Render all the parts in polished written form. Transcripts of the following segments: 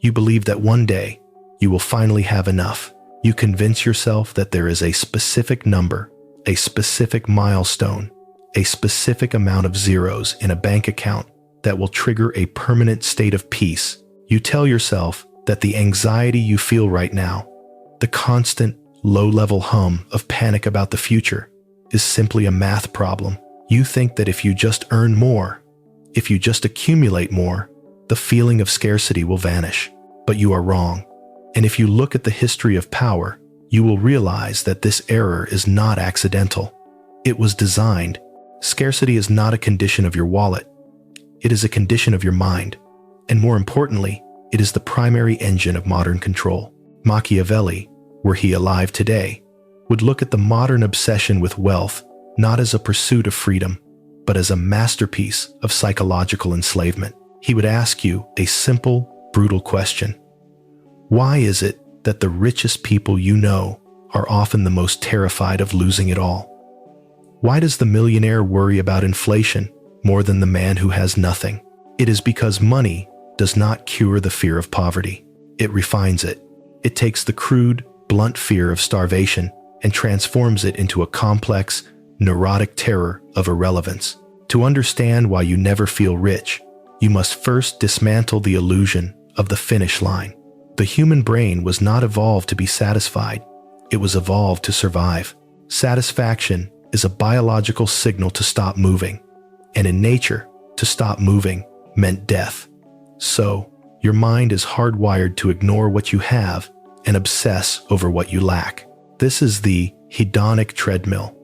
You believe that one day you will finally have enough. You convince yourself that there is a specific number, a specific milestone, a specific amount of zeros in a bank account that will trigger a permanent state of peace. You tell yourself that the anxiety you feel right now, the constant low-level hum of panic about the future, is simply a math problem. You think that if you just earn more, if you just accumulate more, the feeling of scarcity will vanish. But you are wrong. And if you look at the history of power, you will realize that this error is not accidental. It was designed. Scarcity is not a condition of your wallet. It is a condition of your mind. And more importantly, it is the primary engine of modern control. Machiavelli, were he alive today, would look at the modern obsession with wealth not as a pursuit of freedom, but as a masterpiece of psychological enslavement. He would ask you a simple, brutal question. Why is it that the richest people you know are often the most terrified of losing it all? Why does the millionaire worry about inflation more than the man who has nothing? It is because money does not cure the fear of poverty. It refines it. It takes the crude, blunt fear of starvation and transforms it into a complex, neurotic terror of irrelevance. To understand why you never feel rich, you must first dismantle the illusion of the finish line. The human brain was not evolved to be satisfied. It was evolved to survive. Satisfaction is a biological signal to stop moving. And in nature, to stop moving meant death. So, your mind is hardwired to ignore what you have and obsess over what you lack. This is the hedonic treadmill,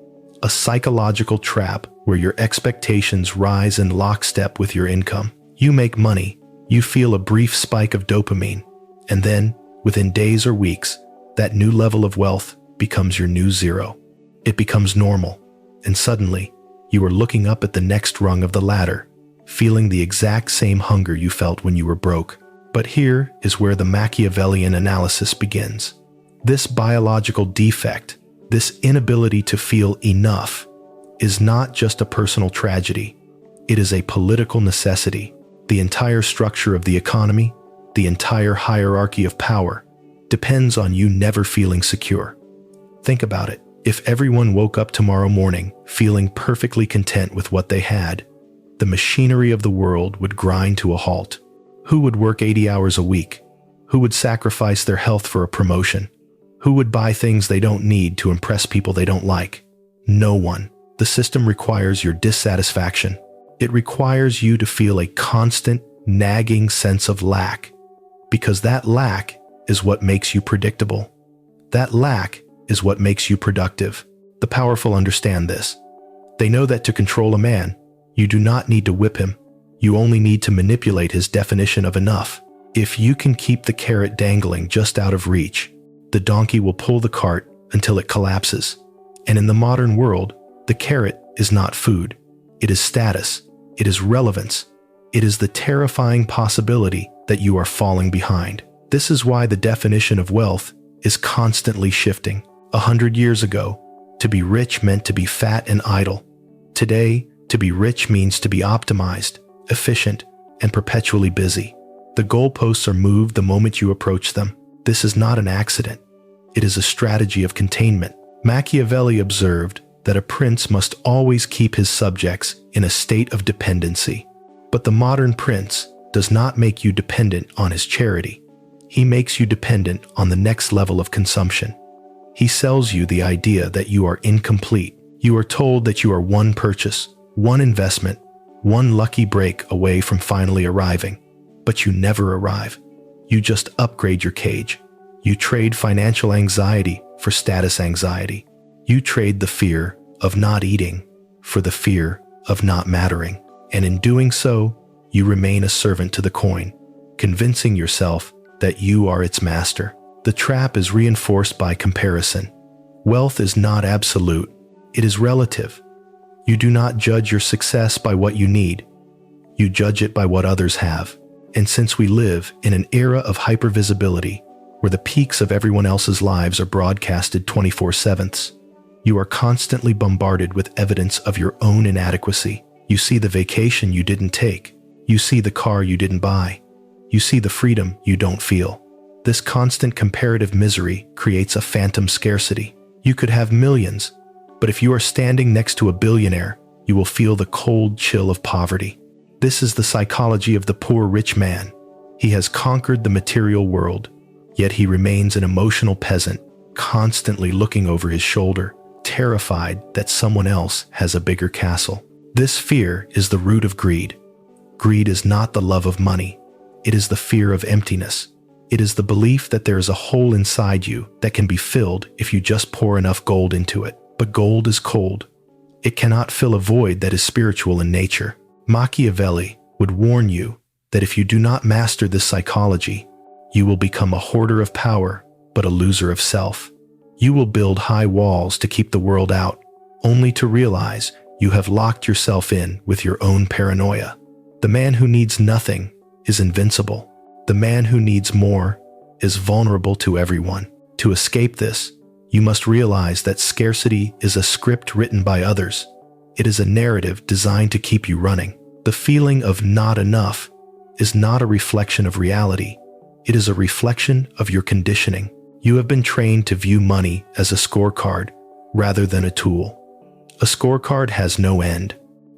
a psychological trap where your expectations rise in lockstep with your income. You make money, you feel a brief spike of dopamine, and then, within days or weeks, that new level of wealth becomes your new zero. It becomes normal, and suddenly, you are looking up at the next rung of the ladder, feeling the exact same hunger you felt when you were broke. But here is where the Machiavellian analysis begins. This biological defect, this inability to feel enough, is not just a personal tragedy. It is a political necessity. The entire structure of the economy, the entire hierarchy of power, depends on you never feeling secure. Think about it. If everyone woke up tomorrow morning feeling perfectly content with what they had, the machinery of the world would grind to a halt. Who would work 80 hours a week? Who would sacrifice their health for a promotion? Who would buy things they don't need to impress people they don't like? No one. The system requires your dissatisfaction. It requires you to feel a constant, nagging sense of lack, because that lack is what makes you predictable. That lack is what makes you productive. The powerful understand this. They know that to control a man, you do not need to whip him. You only need to manipulate his definition of enough. If you can keep the carrot dangling just out of reach, the donkey will pull the cart until it collapses. And in the modern world, the carrot is not food. It is status. It is relevance. It is the terrifying possibility that you are falling behind. This is why the definition of wealth is constantly shifting. 100 years ago, to be rich meant to be fat and idle. Today, to be rich means to be optimized, efficient, and perpetually busy. The goalposts are moved the moment you approach them. This is not an accident. It is a strategy of containment. Machiavelli observed that a prince must always keep his subjects in a state of dependency. But the modern prince does not make you dependent on his charity. He makes you dependent on the next level of consumption. He sells you the idea that you are incomplete. You are told that you are one purchase, one investment, one lucky break away from finally arriving. But you never arrive. You just upgrade your cage. You trade financial anxiety for status anxiety. You trade the fear of not eating for the fear of not mattering. And in doing so, you remain a servant to the coin, convincing yourself that you are its master. The trap is reinforced by comparison. Wealth is not absolute. It is relative. You do not judge your success by what you need. You judge it by what others have. And since we live in an era of hypervisibility, where the peaks of everyone else's lives are broadcasted 24/7, you are constantly bombarded with evidence of your own inadequacy. You see the vacation you didn't take. You see the car you didn't buy. you see the freedom you don't feel. This constant comparative misery creates a phantom scarcity. You could have millions, but if you are standing next to a billionaire, you will feel the cold chill of poverty. This is the psychology of the poor rich man. He has conquered the material world, yet he remains an emotional peasant, constantly looking over his shoulder, terrified that someone else has a bigger castle. This fear is the root of greed. Greed is not the love of money. It is the fear of emptiness. It is the belief that there is a hole inside you that can be filled if you just pour enough gold into it. But gold is cold. It cannot fill a void that is spiritual in nature. Machiavelli would warn you that if you do not master this psychology, you will become a hoarder of power, but a loser of self. You will build high walls to keep the world out, only to realize you have locked yourself in with your own paranoia. The man who needs nothing is invincible. The man who needs more is vulnerable to everyone. To escape this, you must realize that scarcity is a script written by others. It is a narrative designed to keep you running. The feeling of not enough is not a reflection of reality. It is a reflection of your conditioning. You have been trained to view money as a scorecard rather than a tool. A scorecard has no end.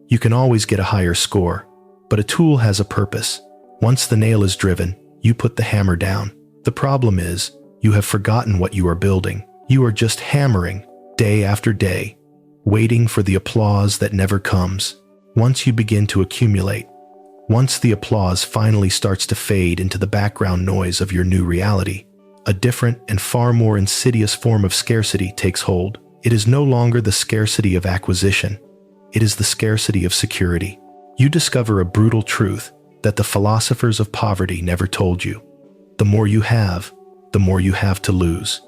You can always get a higher score, but a tool has a purpose. Once the nail is driven, you put the hammer down. The problem is, you have forgotten what you are building. You are just hammering, day after day, waiting for the applause that never comes. Once you begin to accumulate, once the applause finally starts to fade into the background noise of your new reality, a different and far more insidious form of scarcity takes hold. It is no longer the scarcity of acquisition. It is the scarcity of security. You discover a brutal truth that the philosophers of poverty never told you. The more you have, the more you have to lose.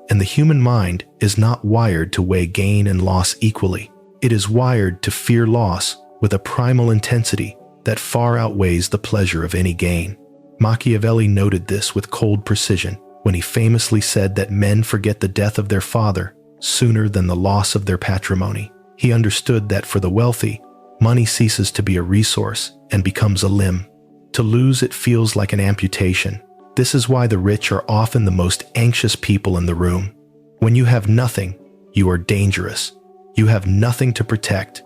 And the human mind is not wired to weigh gain and loss equally. It is wired to fear loss with a primal intensity that far outweighs the pleasure of any gain. Machiavelli noted this with cold precision when he famously said that men forget the death of their father sooner than the loss of their patrimony. He understood that for the wealthy, money ceases to be a resource and becomes a limb. To lose it feels like an amputation. This is why the rich are often the most anxious people in the room. When you have nothing, you are dangerous. You have nothing to protect,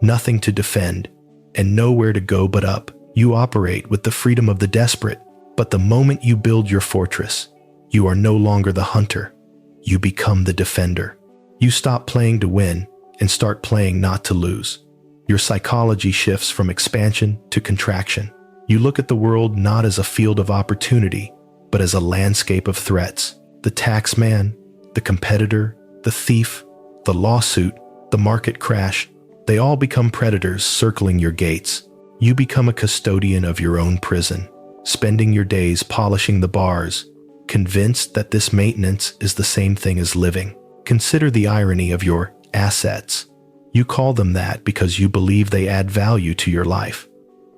nothing to defend, and nowhere to go but up. You operate with the freedom of the desperate, but the moment you build your fortress, you are no longer the hunter. You become the defender. You stop playing to win and start playing not to lose. Your psychology shifts from expansion to contraction. You look at the world not as a field of opportunity, but as a landscape of threats. The tax man, the competitor, the thief, the lawsuit, the market crash, they all become predators circling your gates. You become a custodian of your own prison, spending your days polishing the bars, convinced that this maintenance is the same thing as living. Consider the irony of your assets. You call them that because you believe they add value to your life.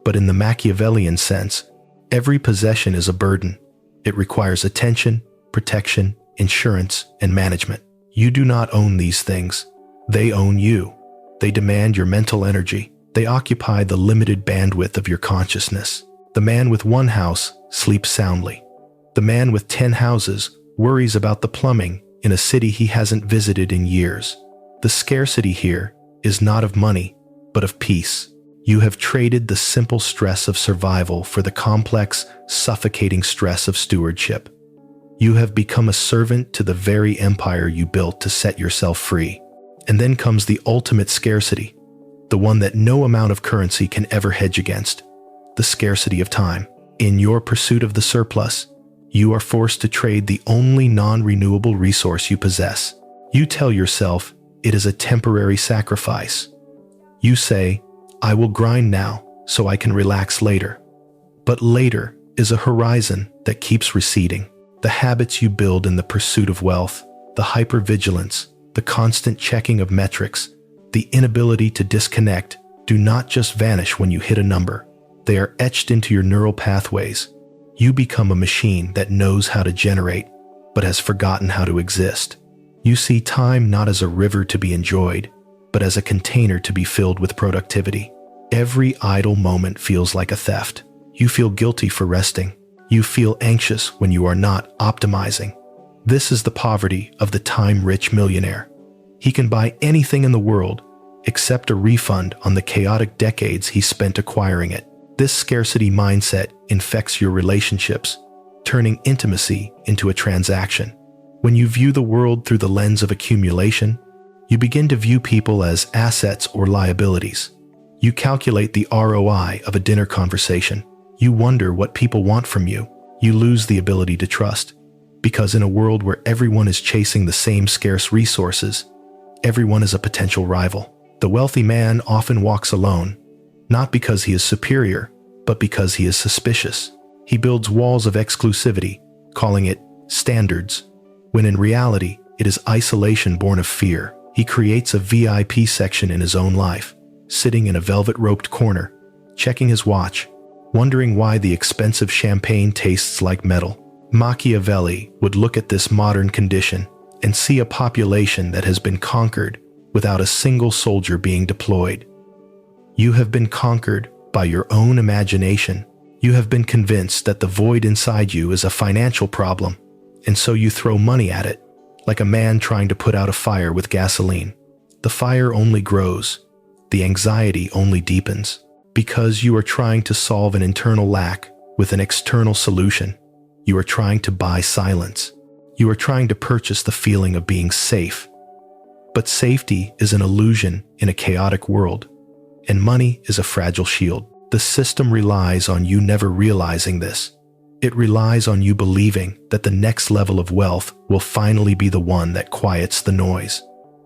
But in the Machiavellian sense, every possession is a burden. It requires attention, protection, insurance, and management. You do not own these things. They own you. They demand your mental energy. They occupy the limited bandwidth of your consciousness. The man with one house sleeps soundly. The man with 10 houses worries about the plumbing in a city he hasn't visited in years. The scarcity here is not of money, but of peace. You have traded the simple stress of survival for the complex, suffocating stress of stewardship. You have become a servant to the very empire you built to set yourself free. And then comes the ultimate scarcity, the one that no amount of currency can ever hedge against, the scarcity of time. In your pursuit of the surplus, you are forced to trade the only non-renewable resource you possess. You tell yourself it is a temporary sacrifice. You say, I will grind now so I can relax later. But later is a horizon that keeps receding. The habits you build in the pursuit of wealth, the hypervigilance, the constant checking of metrics, the inability to disconnect do not just vanish when you hit a number. They are etched into your neural pathways. You become a machine that knows how to generate, but has forgotten how to exist. You see time not as a river to be enjoyed, but as a container to be filled with productivity. Every idle moment feels like a theft. You feel guilty for resting, You feel anxious when you are not optimizing. This is the poverty of the time-rich millionaire. He can buy anything in the world except a refund on the chaotic decades he spent acquiring it. This scarcity mindset infects your relationships, turning intimacy into a transaction. When you view the world through the lens of accumulation, you begin to view people as assets or liabilities. You calculate the ROI of a dinner conversation. You wonder what people want from you. You lose the ability to trust, because in a world where everyone is chasing the same scarce resources, everyone is a potential rival. The wealthy man often walks alone, not because he is superior, but because he is suspicious. He builds walls of exclusivity, calling it standards, when in reality, it is isolation born of fear. He creates a VIP section in his own life, sitting in a velvet-roped corner, checking his watch, wondering why the expensive champagne tastes like metal. Machiavelli would look at this modern condition and see a population that has been conquered without a single soldier being deployed. You have been conquered by your own imagination. You have been convinced that the void inside you is a financial problem, and so you throw money at it, like a man trying to put out a fire with gasoline. The fire only grows. The anxiety only deepens. Because you are trying to solve an internal lack with an external solution. You are trying to buy silence. You are trying to purchase the feeling of being safe. But safety is an illusion in a chaotic world, and money is a fragile shield. The system relies on you never realizing this. It relies on you believing that the next level of wealth will finally be the one that quiets the noise.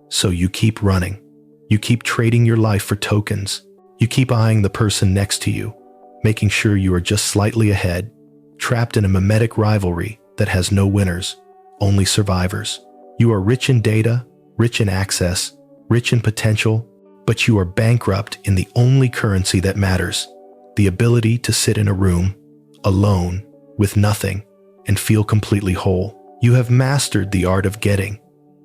So you keep running. You keep trading your life for tokens. You keep eyeing the person next to you, making sure you are just slightly ahead, trapped in a mimetic rivalry that has no winners, only survivors. You are rich in data, rich in access, rich in potential, but you are bankrupt in the only currency that matters, the ability to sit in a room, alone, with nothing, and feel completely whole. You have mastered the art of getting,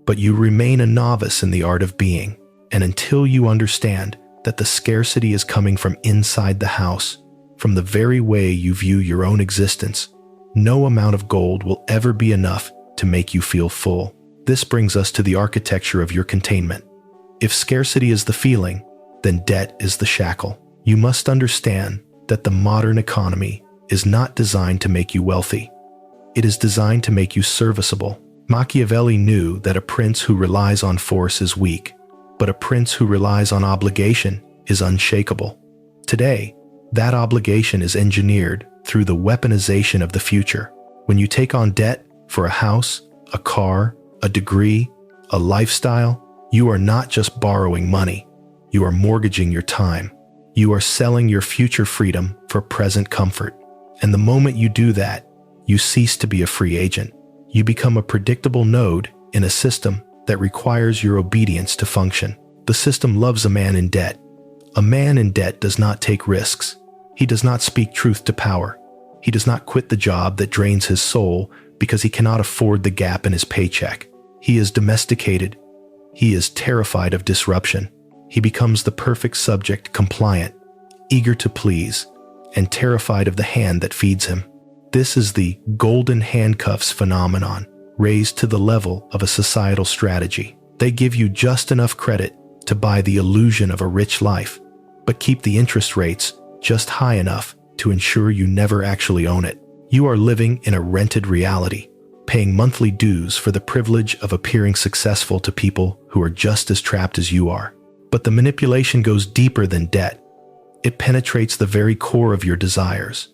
but you remain a novice in the art of being. And until you understand that the scarcity is coming from inside the house, from the very way you view your own existence, no amount of gold will ever be enough to make you feel full. This brings us to the architecture of your containment. If scarcity is the feeling, then debt is the shackle. You must understand that the modern economy is not designed to make you wealthy. It is designed to make you serviceable. Machiavelli knew that a prince who relies on force is weak, but a prince who relies on obligation is unshakable. Today, that obligation is engineered through the weaponization of the future. When you take on debt for a house, a car, a degree, a lifestyle, you are not just borrowing money. You are mortgaging your time. You are selling your future freedom for present comfort. And the moment you do that, you cease to be a free agent. You become a predictable node in a system that requires your obedience to function. The system loves a man in debt. A man in debt does not take risks. He does not speak truth to power. He does not quit the job that drains his soul because he cannot afford the gap in his paycheck. He is domesticated. He is terrified of disruption. He becomes the perfect subject, compliant, eager to please, and terrified of the hand that feeds him. This is the golden handcuffs phenomenon, raised to the level of a societal strategy. They give you just enough credit to buy the illusion of a rich life, but keep the interest rates just high enough to ensure you never actually own it. You are living in a rented reality, paying monthly dues for the privilege of appearing successful to people who are just as trapped as you are. But the manipulation goes deeper than debt. It penetrates the very core of your desires.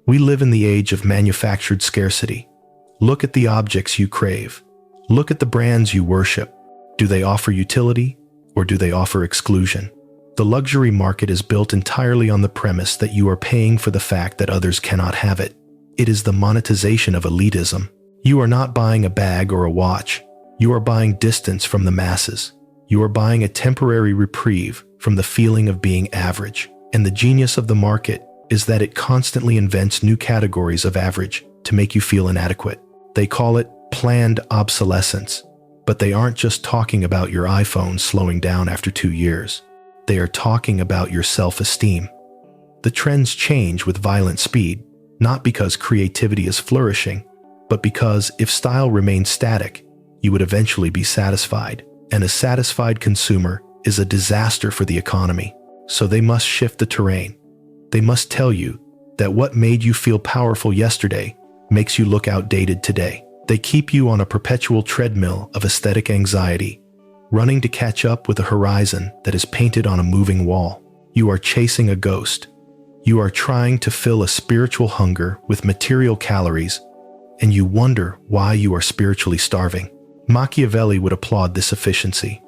We live in the age of manufactured scarcity. Look at the objects you crave. Look at the brands you worship. Do they offer utility or do they offer exclusion? The luxury market is built entirely on the premise that you are paying for the fact that others cannot have it. It is the monetization of elitism. You are not buying a bag or a watch. You are buying distance from the masses. You are buying a temporary reprieve from the feeling of being average. And the genius of the market is that it constantly invents new categories of average to make you feel inadequate. They call it planned obsolescence, but they aren't just talking about your iPhone slowing down after 2 years. They are talking about your self-esteem. The trends change with violent speed, not because creativity is flourishing, but because if style remained static, you would eventually be satisfied. And a satisfied consumer is a disaster for the economy. So they must shift the terrain. They must tell you that what made you feel powerful yesterday makes you look outdated today. They keep you on a perpetual treadmill of aesthetic anxiety, running to catch up with a horizon that is painted on a moving wall. You are chasing a ghost. You are trying to fill a spiritual hunger with material calories, and you wonder why you are spiritually starving. Machiavelli would applaud this efficiency.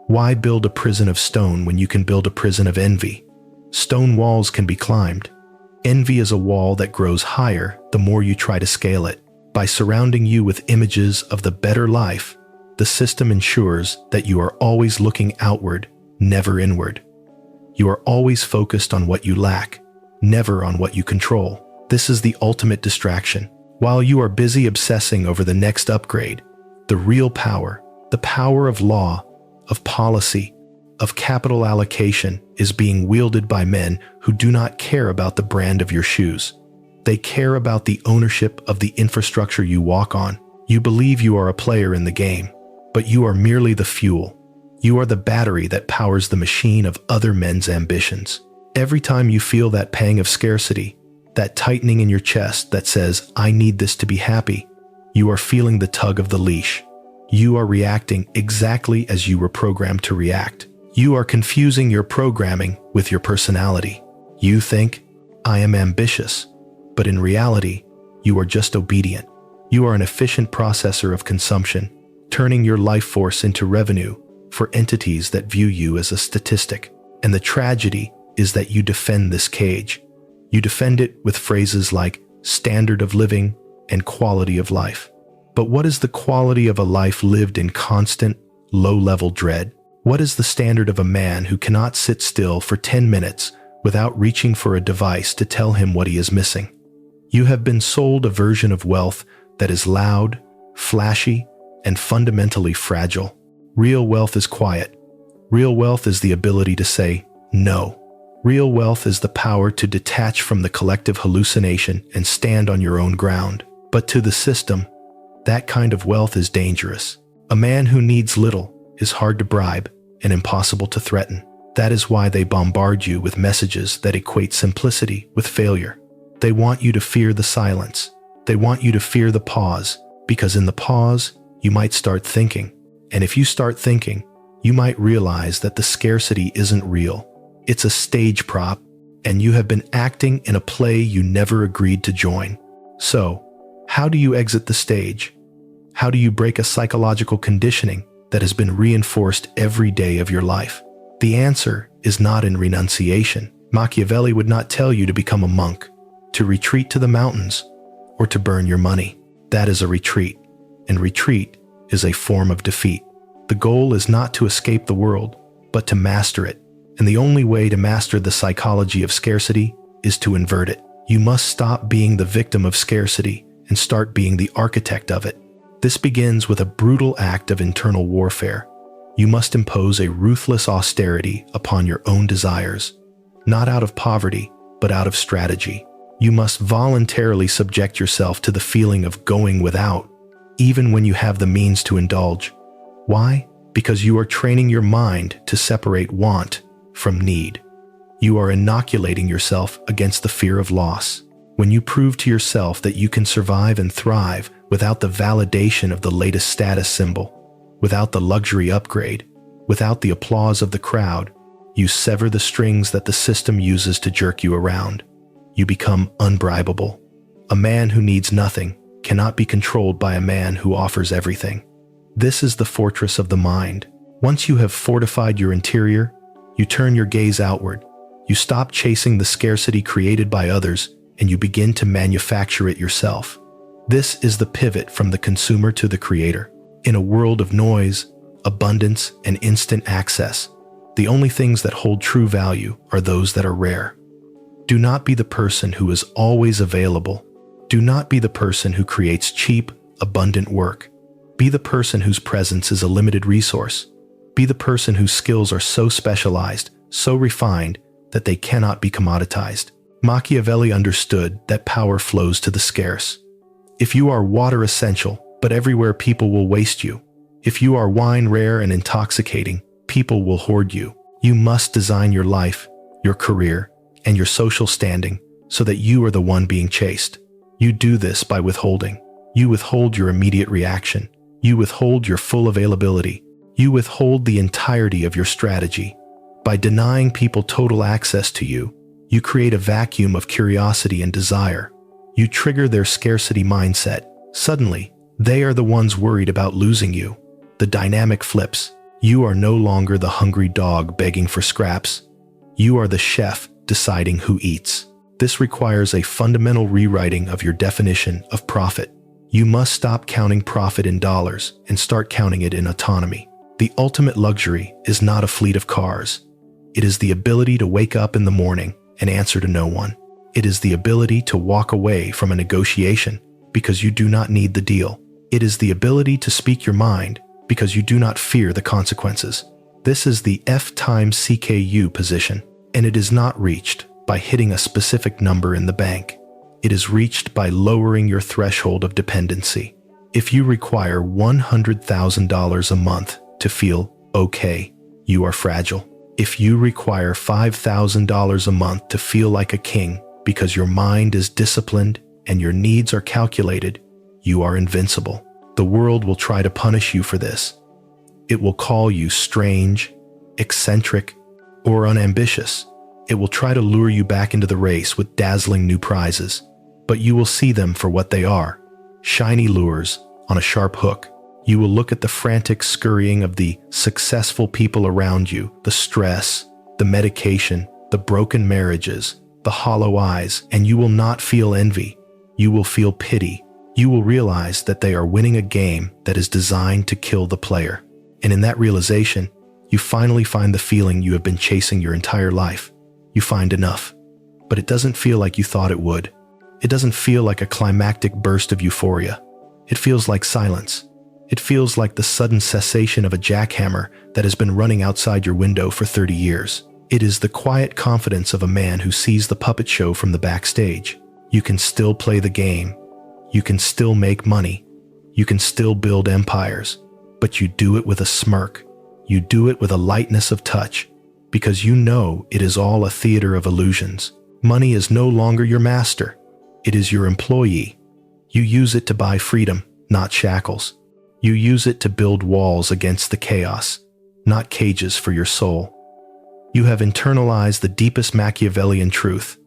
Why build a prison of stone when you can build a prison of envy? Stone walls can be climbed. Envy is a wall that grows higher the more you try to scale it. By surrounding you with images of the better life, the system ensures that you are always looking outward, never inward. You are always focused on what you lack, never on what you control. This is the ultimate distraction. While you are busy obsessing over the next upgrade, the real power, the power of law, of policy, of capital allocation is being wielded by men who do not care about the brand of your shoes. They care about the ownership of the infrastructure you walk on. You believe you are a player in the game, but you are merely the fuel. You are the battery that powers the machine of other men's ambitions. Every time you feel that pang of scarcity, that tightening in your chest that says, "I need this to be happy," you are feeling the tug of the leash. You are reacting exactly as you were programmed to react. You are confusing your programming with your personality. You think, "I am ambitious," but in reality, you are just obedient. You are an efficient processor of consumption, turning your life force into revenue for entities that view you as a statistic. And the tragedy is that you defend this cage. You defend it with phrases like standard of living and quality of life. But what is the quality of a life lived in constant, low-level dread? What is the standard of a man who cannot sit still for 10 minutes without reaching for a device to tell him what he is missing? You have been sold a version of wealth that is loud, flashy, and fundamentally fragile. Real wealth is quiet. Real wealth is the ability to say no. Real wealth is the power to detach from the collective hallucination and stand on your own ground. But to the system, that kind of wealth is dangerous. A man who needs little is hard to bribe and impossible to threaten. That is why they bombard you with messages that equate simplicity with failure. They want you to fear the silence. They want you to fear the pause, because in the pause, you might start thinking. And if you start thinking, you might realize that the scarcity isn't real. It's a stage prop, and you have been acting in a play you never agreed to join. So, how do you exit the stage? How do you break a psychological conditioning that has been reinforced every day of your life? The answer is not in renunciation. Machiavelli would not tell you to become a monk, to retreat to the mountains, or to burn your money. That is a retreat, and retreat is a form of defeat. The goal is not to escape the world, but to master it. And the only way to master the psychology of scarcity is to invert it. You must stop being the victim of scarcity and start being the architect of it. This begins with a brutal act of internal warfare. You must impose a ruthless austerity upon your own desires, not out of poverty, but out of strategy. You must voluntarily subject yourself to the feeling of going without, even when you have the means to indulge. Why? Because you are training your mind to separate want from need. You are inoculating yourself against the fear of loss. When you prove to yourself that you can survive and thrive without the validation of the latest status symbol, without the luxury upgrade, without the applause of the crowd, you sever the strings that the system uses to jerk you around. You become unbribable. A man who needs nothing cannot be controlled by a man who offers everything. This is the fortress of the mind. Once you have fortified your interior, you turn your gaze outward. You stop chasing the scarcity created by others, and you begin to manufacture it yourself. This is the pivot from the consumer to the creator. In a world of noise, abundance, and instant access, the only things that hold true value are those that are rare. Do not be the person who is always available. Do not be the person who creates cheap, abundant work. Be the person whose presence is a limited resource. Be the person whose skills are so specialized, so refined, that they cannot be commoditized. Machiavelli understood that power flows to the scarce. If you are water essential, but everywhere people will waste you. If you are wine rare and intoxicating, people will hoard you. You must design your life, your career, and your social standing so that you are the one being chased. You do this by withholding. You withhold your immediate reaction. You withhold your full availability. You withhold the entirety of your strategy. By denying people total access to you, you create a vacuum of curiosity and desire. You trigger their scarcity mindset. Suddenly, they are the ones worried about losing you. The dynamic flips. You are no longer the hungry dog begging for scraps. You are the chef deciding who eats. This requires a fundamental rewriting of your definition of profit. You must stop counting profit in dollars and start counting it in autonomy. The ultimate luxury is not a fleet of cars. It is the ability to wake up in the morning and answer to no one. It is the ability to walk away from a negotiation because you do not need the deal. It is the ability to speak your mind because you do not fear the consequences. This is the F times CKU position, and it is not reached by hitting a specific number in the bank. It is reached by lowering your threshold of dependency. If you require $100,000 a month to feel okay, you are fragile. If you require $5,000 a month to feel like a king because your mind is disciplined and your needs are calculated, you are invincible. The world will try to punish you for this. It will call you strange, eccentric, or unambitious. It will try to lure you back into the race with dazzling new prizes, but you will see them for what they are, shiny lures on a sharp hook. You will look at the frantic scurrying of the successful people around you, the stress, the medication, the broken marriages, the hollow eyes, and you will not feel envy. You will feel pity. You will realize that they are winning a game that is designed to kill the player. And in that realization, you finally find the feeling you have been chasing your entire life. You find enough, but it doesn't feel like you thought it would. It doesn't feel like a climactic burst of euphoria. It feels like silence. It feels like the sudden cessation of a jackhammer that has been running outside your window for 30 years. It is the quiet confidence of a man who sees the puppet show from the backstage. You can still play the game. You can still make money. You can still build empires, but you do it with a smirk. You do it with a lightness of touch, because you know it is all a theater of illusions. Money is no longer your master. It is your employee. You use it to buy freedom, not shackles. You use it to build walls against the chaos, not cages for your soul. You have internalized the deepest Machiavellian truth,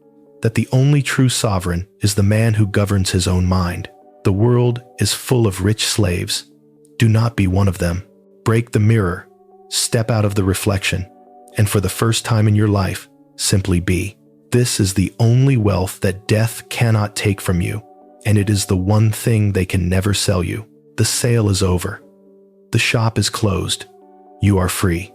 that the only true sovereign is the man who governs his own mind. The world is full of rich slaves. Do not be one of them. Break the mirror, step out of the reflection, and for the first time in your life, simply be. This is the only wealth that death cannot take from you, and it is the one thing they can never sell you. The sale is over. The shop is closed. You are free.